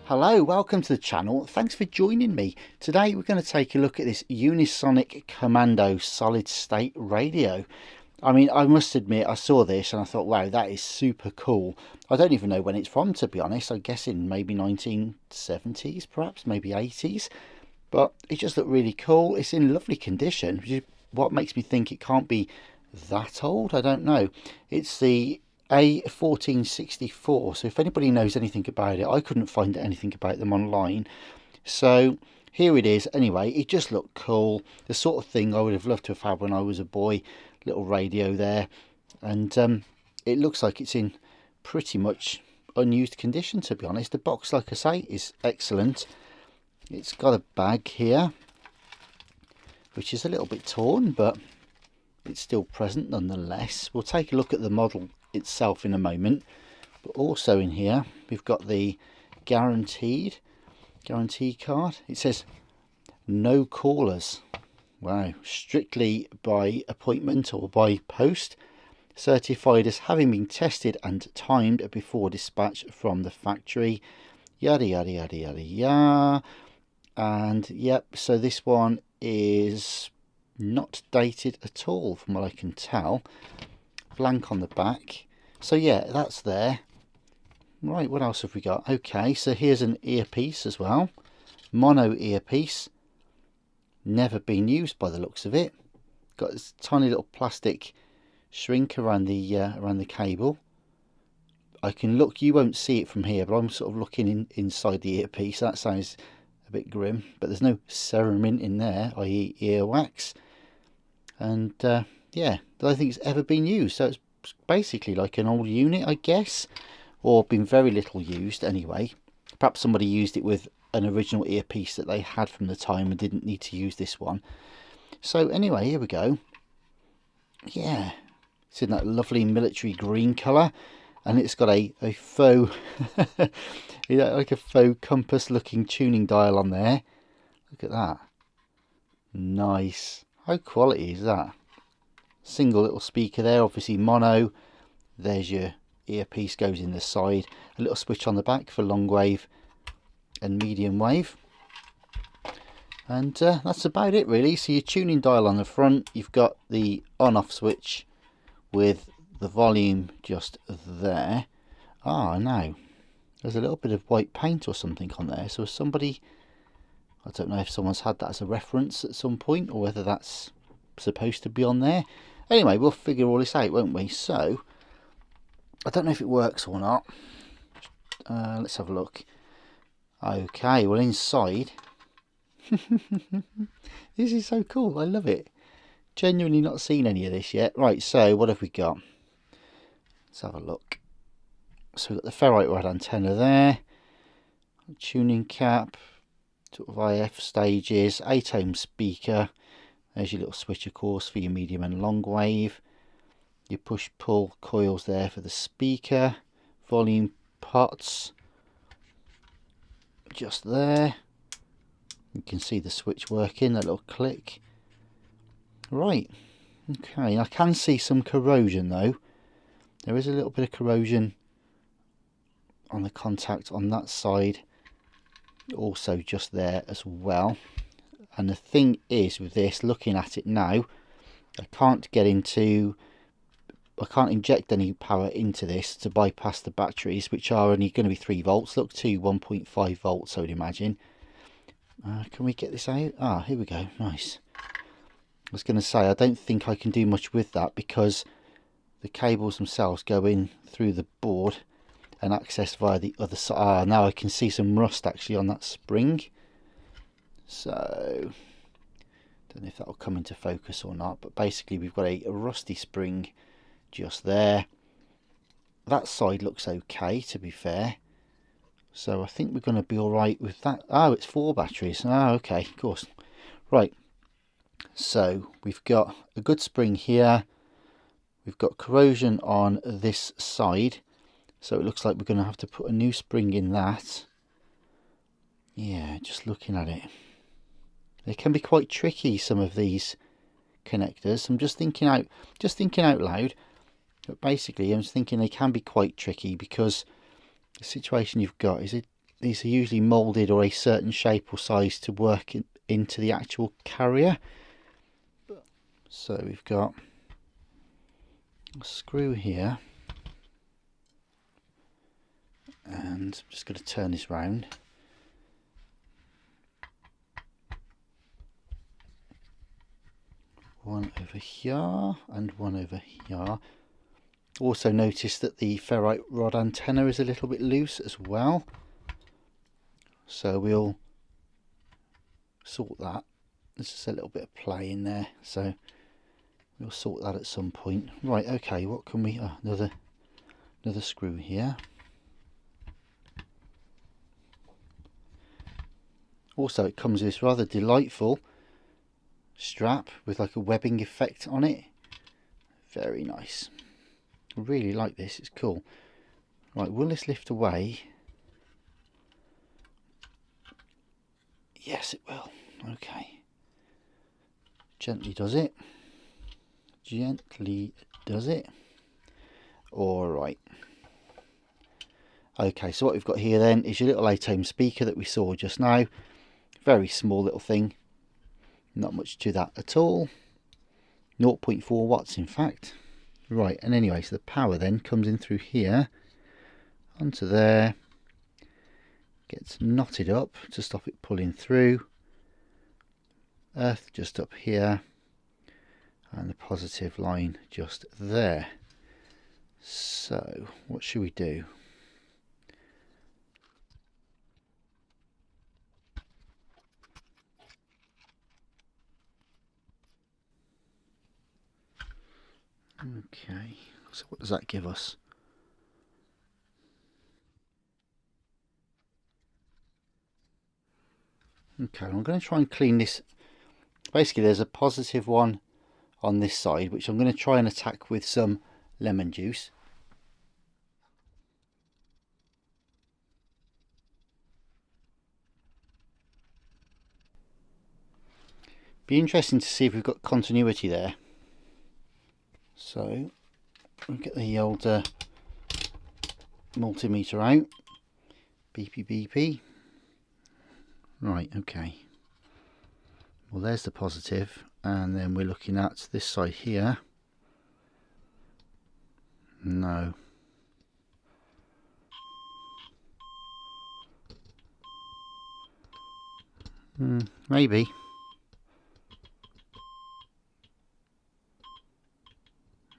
Hello, welcome to the channel. Thanks for joining me. Today we're going to take a look at this Unisonic Commando solid state radio. I mean, I must admit, I saw this and I thought, wow, that is super cool. I don't even know when it's from, to be honest. I guess in maybe 1970s, perhaps, maybe 80s. But it just looked really cool. It's in lovely condition, which is what makes me think it can't be that old. I don't know. It's the A1464, so if anybody knows anything about it, I couldn't find anything about them online. So here it is. Anyway, it just looked cool, the sort of thing I would have loved to have had when I was a boy. Little radio there, and it looks like it's in pretty much unused condition, to be honest. The box, like I say, is excellent. It's got a bag here which is a little bit torn, but it's still present nonetheless. We'll take a look at the model itself in a moment, but also in here we've got the guarantee card. It says no callers. Wow, strictly by appointment or by post, certified as having been tested and timed before dispatch from the factory, yada yada yada yada yada. And yep, so this one is not dated at all from what I can tell. Blank on the back. So yeah, that's there. Right, what else have we got? Okay, so here's an earpiece as well. Mono earpiece. Never been used by the looks of it. Got this tiny little plastic shrink around the cable. I can look, you won't see it from here, but I'm sort of looking inside the earpiece. That sounds a bit grim, but there's no ceramine in there, i.e. earwax. And yeah, I don't think it's ever been used. So it's basically like an old unit, I guess, or been very little used anyway. Perhaps somebody used it with an original earpiece that they had from the time and didn't need to use this one. So anyway, here we go. Yeah, it's in that lovely military green colour, and it's got a faux like a faux compass looking tuning dial on there. Look at that. Nice. How quality is that? Single little speaker there, obviously mono. There's your earpiece, goes in the side. A little switch on the back for long wave and medium wave, and that's about it really. So your tuning dial on the front, you've got the on off switch with the volume just there. No, there's a little bit of white paint or something on there, so somebody, I don't know if someone's had that as a reference at some point or whether that's supposed to be on there. Anyway, we'll figure all this out, won't we? So I don't know if it works or not. Let's have a look. Okay, well inside, this is so cool, I love it. Genuinely not seen any of this yet. Right, so what have we got? Let's have a look. So we've got the ferrite rod antenna there, tuning cap, sort of IF stages, 8 ohm speaker. There's your little switch, of course, for your medium and long wave. Your push pull coils there for the speaker, volume pots just there. You can see the switch working, that little click. Right, okay, I can see some corrosion though. There is a little bit of corrosion on the contact on that side, also just there as well. And the thing is with this, looking at it now, I can't inject any power into this to bypass the batteries, which are only going to be 3 volts. Look, to 1.5 volts, I would imagine. Can we get this out? Here we go. Nice. I was going to say, I don't think I can do much with that because the cables themselves go in through the board and access via the other side. Now I can see some rust actually on that spring. So, don't know if that will come into focus or not, but basically we've got a rusty spring just there. That side looks okay, to be fair, so I think we're going to be all right with that. It's 4 batteries. Okay, of course. Right, so we've got a good spring here, we've got corrosion on this side, so it looks like we're going to have to put a new spring in that. Yeah, just looking at it, they can be quite tricky, some of these connectors. I'm just thinking out loud. But basically, I'm just thinking they can be quite tricky because the situation you've got is these are usually moulded or a certain shape or size to work into the actual carrier. So we've got a screw here, and I'm just going to turn this round. One over here and one over here. Also notice that the ferrite rod antenna is a little bit loose as well, so we'll sort that. There's just a little bit of play in there, so we'll sort that at some point. Right, okay, what can we... another screw here. Also, it comes with this rather delightful strap with like a webbing effect on it. Very nice. I really like this, it's cool. Right, will this lift away? Yes, it will. Okay. Gently does it. Gently does it. Alright. Okay, so what we've got here then is your little 8-ohm speaker that we saw just now. Very small little thing. Not much to that at all. 0.4 watts in fact. Right, and anyway, so the power then comes in through here onto there, gets knotted up to stop it pulling through. Earth just up here, and the positive line just there. So what should we do? Okay, so what does that give us? Okay, I'm going to try and clean this. Basically, there's a positive one on this side, which I'm going to try and attack with some lemon juice. Be interesting to see if we've got continuity there. So we'll get the old multimeter out. Beepy beepy. Right, okay. Well, there's the positive, and then we're looking at this side here. No. Maybe.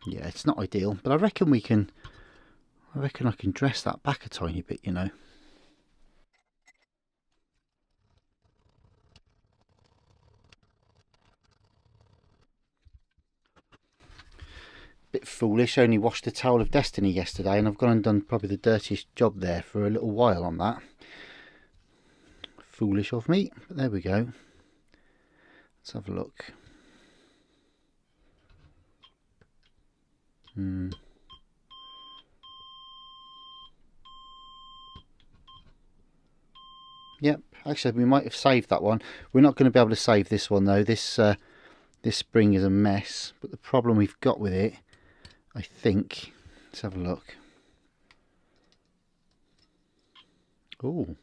Yeah, it's not ideal, but I reckon I can dress that back a tiny bit, you know. Bit foolish, only washed the towel of destiny yesterday, and I've gone and done probably the dirtiest job there for a little while on that. Foolish of me, but there we go. Let's have a look. Yep, actually we might have saved that one. We're not going to be able to save this one though. This spring is a mess, but the problem we've got with it, I think, let's have a look. Ooh.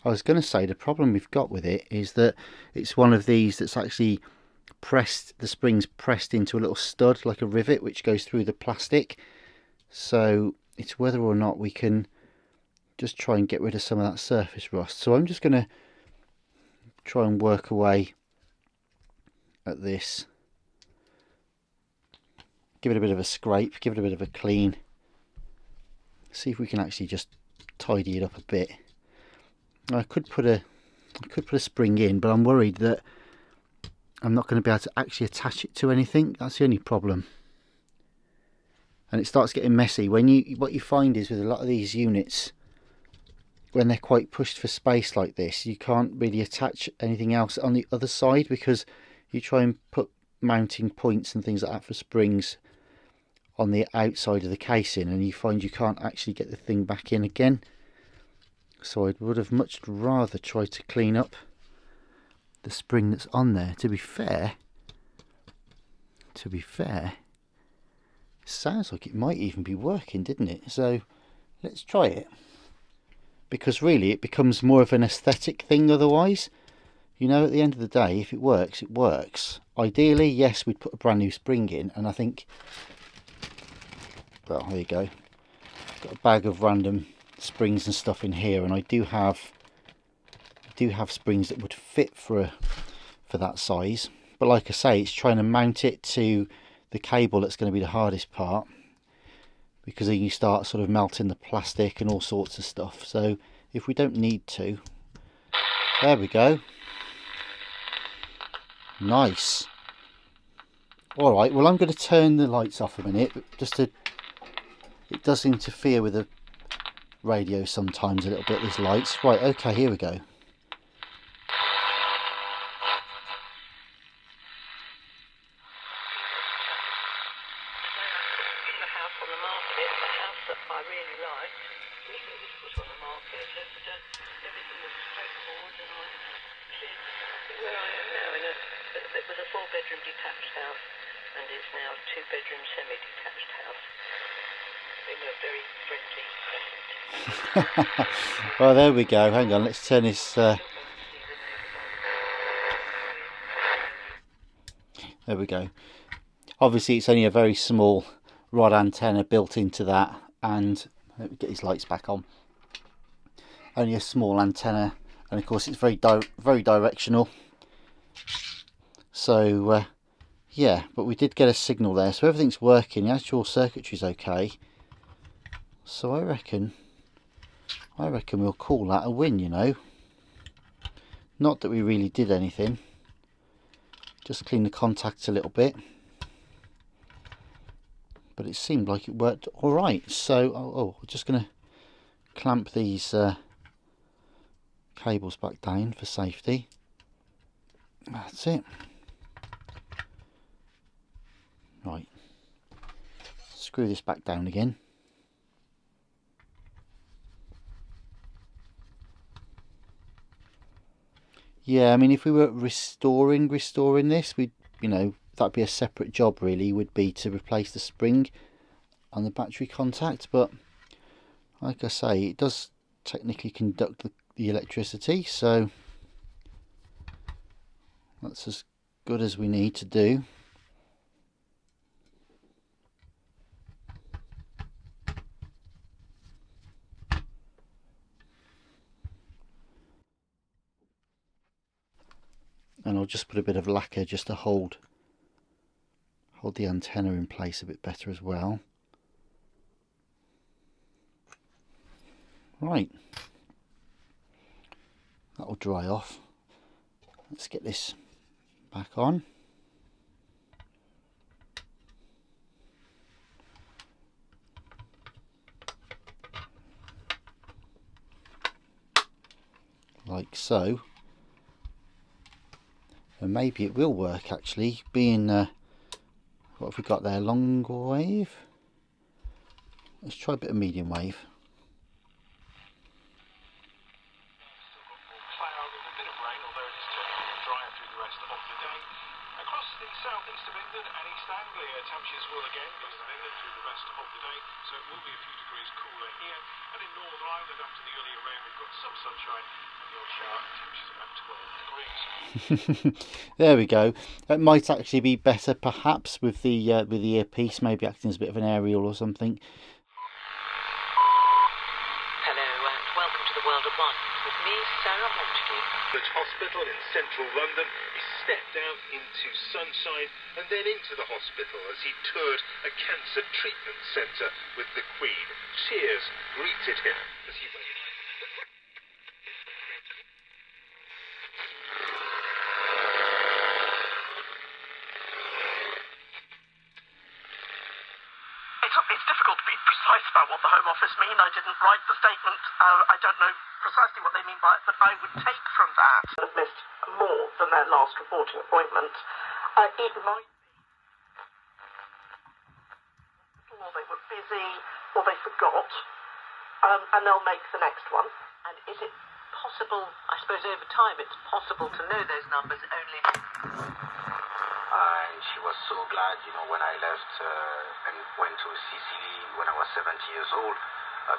I was going to say the problem we've got with it is that it's one of these that's actually pressed, the spring's pressed into a little stud like a rivet which goes through the plastic. So it's whether or not we can just try and get rid of some of that surface rust. So I'm just going to try and work away at this. Give it a bit of a scrape, give it a bit of a clean. See if we can actually just tidy it up a bit. I could put a spring in, but I'm worried that I'm not going to be able to actually attach it to anything. That's the only problem. And it starts getting messy. What you find is with a lot of these units, when they're quite pushed for space like this, you can't really attach anything else on the other side, because you try and put mounting points and things like that for springs on the outside of the casing, and you find you can't actually get the thing back in again. So I would have much rather tried to clean up the spring that's on there. To be fair, to be fair, sounds like it might even be working, didn't it? So let's try it, because really it becomes more of an aesthetic thing otherwise. You know, at the end of the day, if it works, it works. Ideally, yes, we'd put a brand new spring in, and I think, well, there you go. Got a bag of random springs and stuff in here, and I do have springs that would fit for that size. But like I say, it's trying to mount it to the cable that's going to be the hardest part, because then you start sort of melting the plastic and all sorts of stuff. So if we don't need to, there we go. Nice. Alright, well, I'm going to turn the lights off a minute, just to, it does interfere with the radio sometimes a little bit, these lights. Right, okay, here we go. Well, there we go. Hang on, let's turn this. There we go. Obviously, it's only a very small rod antenna built into that, and let me get these lights back on. Only a small antenna, and of course, it's very directional. So, yeah, but we did get a signal there, so everything's working. The actual circuitry's okay. So I reckon we'll call that a win, you know. Not that we really did anything. Just clean the contacts a little bit. But it seemed like it worked alright. So, we're just going to clamp these cables back down for safety. That's it. Right. Screw this back down again. Yeah, I mean, if we were restoring this, we'd, you know, that'd be a separate job really, would be to replace the spring on the battery contact. But like I say, it does technically conduct the electricity, so that's as good as we need to do. And I'll just put a bit of lacquer just to hold the antenna in place a bit better as well. Right, that'll dry off. Let's get this back on. Like so. And maybe it will work actually, being what have we got there, long wave? Let's try a bit of medium wave. There we go. That might actually be better perhaps with the earpiece, maybe acting as a bit of an aerial or something. Hello and welcome to the World at One with me, Sarah Montague. Hospital in central London, he stepped out into sunshine and then into the hospital as he toured a cancer treatment centre with the Queen. Cheers greeted him as he went. It's difficult to be precise about what the Home Office mean. I didn't write the statement. I don't know precisely what they mean by it, but I would take from that have missed more than their last reporting appointment. It might be, or they were busy, or they forgot, and they'll make the next one. And is it possible, I suppose over time it's possible to know those numbers only? and she was so glad, when I left and went to Sicily when I was 70 years old,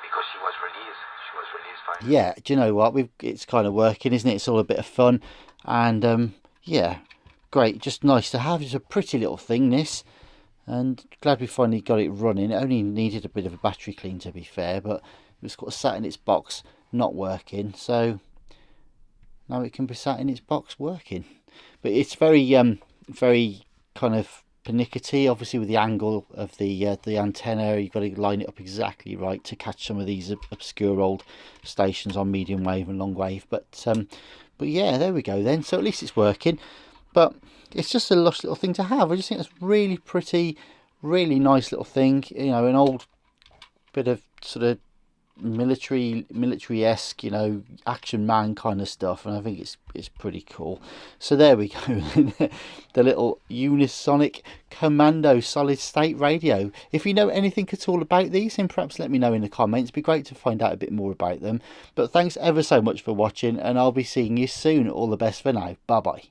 because she was released. She was released finally. Yeah, do you know what? It's kind of working, isn't it? It's all a bit of fun, and yeah, great. Just nice to have. It's a pretty little thing, this, and glad we finally got it running. It only needed a bit of a battery clean, to be fair, but it was sort of sat in its box, not working. So now it can be sat in its box working. But it's very kind of pernickety, obviously, with the angle of the antenna. You've got to line it up exactly right to catch some of these obscure old stations on medium wave and long wave. But yeah, there we go then. So at least it's working. But it's just a lush little thing to have. I just think it's really pretty, really nice little thing. An old bit of sort of military-esque, action man kind of stuff, and I think it's pretty cool. So there we go. The little Unisonic Commando solid state radio. If you know anything at all about these, then perhaps let me know in the comments. It'd be great to find out a bit more about them. But thanks ever so much for watching, and I'll be seeing you soon. All the best for now. Bye bye.